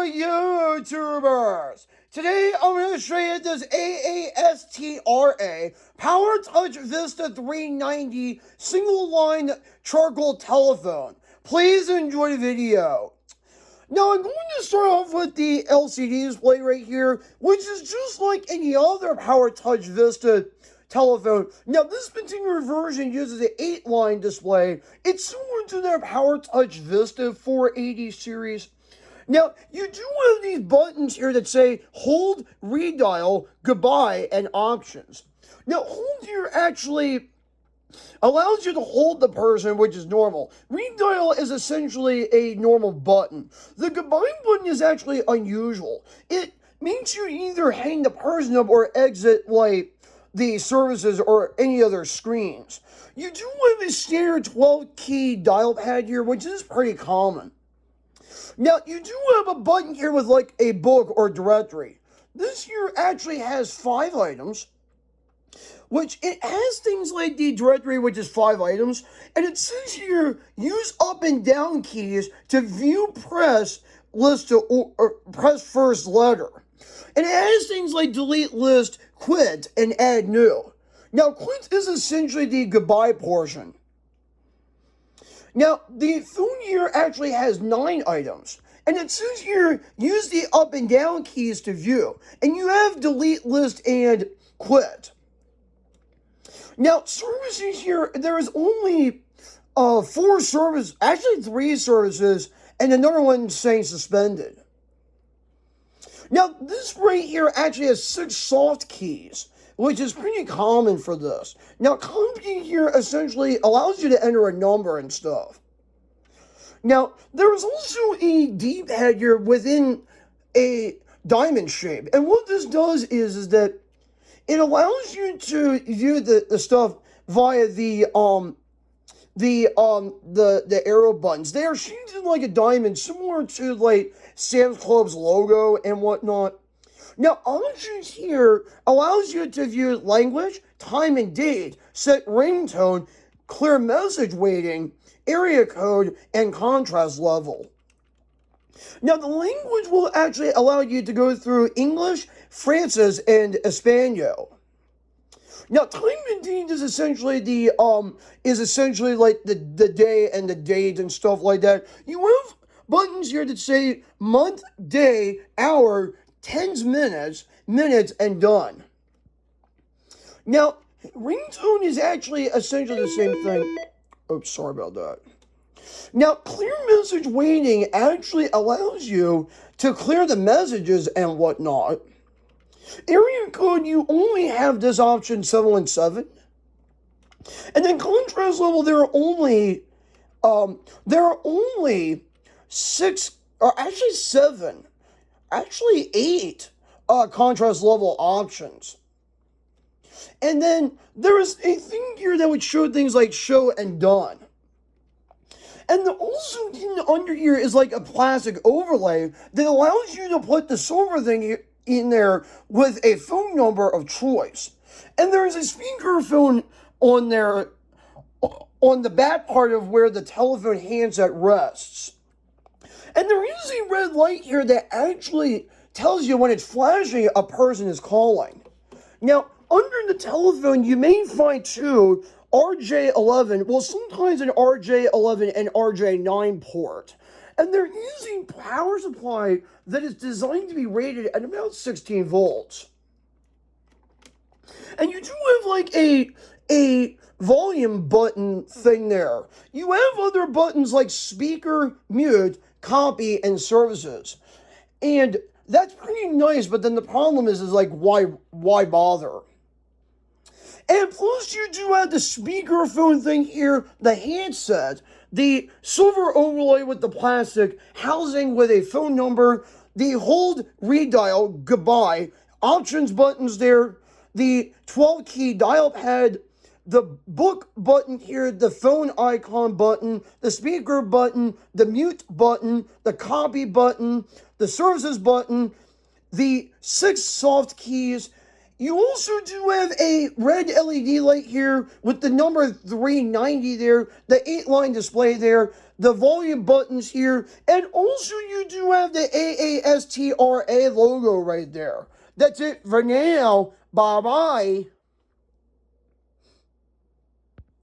YouTubers! Today I'm going to show you this Aastra Powertouch Vista 390 single line charcoal telephone. Please enjoy the video. Now I'm going to start off with the LCD display right here, which is just like any other Powertouch Vista telephone. Now this particular version uses an 8-line display. It's similar to their Powertouch Vista 480 series. Now, you do have these buttons here that say hold, redial, goodbye, and options. Now, hold here actually allows you to hold the person, which is normal. Redial is essentially a normal button. The goodbye button is actually unusual. It makes you either hang the person up or exit, like, the services or any other screens. You do have a standard 12-key dial pad here, which is pretty common. Now, you do have a button here with like a book or directory. This here actually has 5 items, which it has things like the directory, which is 5 items, and it says here, use up and down keys to view press list or press first letter. And it has things like delete list, quit, and add new. Now, quit is essentially the goodbye portion. Now, the phone here actually has 9 items, and it says here, use the up and down keys to view, and you have delete list and quit. Now, services here, there is only 4 services, actually 3 services, and another one saying suspended. Now, this right here actually has 6 soft keys, which is pretty common for this. Now, company here essentially allows you to enter a number and stuff. Now, there is also a D-pad here within a diamond shape. And what this does is that it allows you to view the stuff via the arrow buttons. They are shaped in like a diamond, similar to like Sam's Club's logo and whatnot. Now, options here allows you to view language, time and date, set ringtone, clear message waiting, area code, and contrast level. Now, the language will actually allow you to go through English, Francis, and Espanol. Now, time and date is essentially like the day and the date and stuff like that. You have buttons here that say month, day, hour, tens, minutes, and done. Now, ringtone is actually essentially the same thing. Oops, sorry about that. Now, clear message waiting actually allows you to clear the messages and whatnot. Area code, you only have this option 717. And then contrast level, there are only 6, or actually 7, actually 8 contrast level options. And then there is a thing here that would show things like show and done. And also under here is like a plastic overlay that allows you to put the silver thing in there with a phone number of choice. And there is a speakerphone on there, on the back part of where the telephone handset rests. And there is a red light here that actually tells you when it's flashing a person is calling. Now, under the telephone, you may find two RJ11, well, sometimes an RJ11 and RJ9 port. And there is a power supply that is designed to be rated at about 16 volts. And you do have like a volume button thing there. You have other buttons like speaker, mute, copy, and services. And that's pretty nice, but then the problem is like, why bother? And plus, you do have the speakerphone thing here, the handset, the silver overlay with the plastic, housing with a phone number, the hold, redial, goodbye, options buttons there, the 12-key dial pad, the book button here, the phone icon button, the speaker button, the mute button, the copy button, the services button, the 6 soft keys. You also do have a red LED light here with the number 390 there, the 8-line display there, the volume buttons here, and also you do have the Astra logo right there. That's it for now. Bye-bye.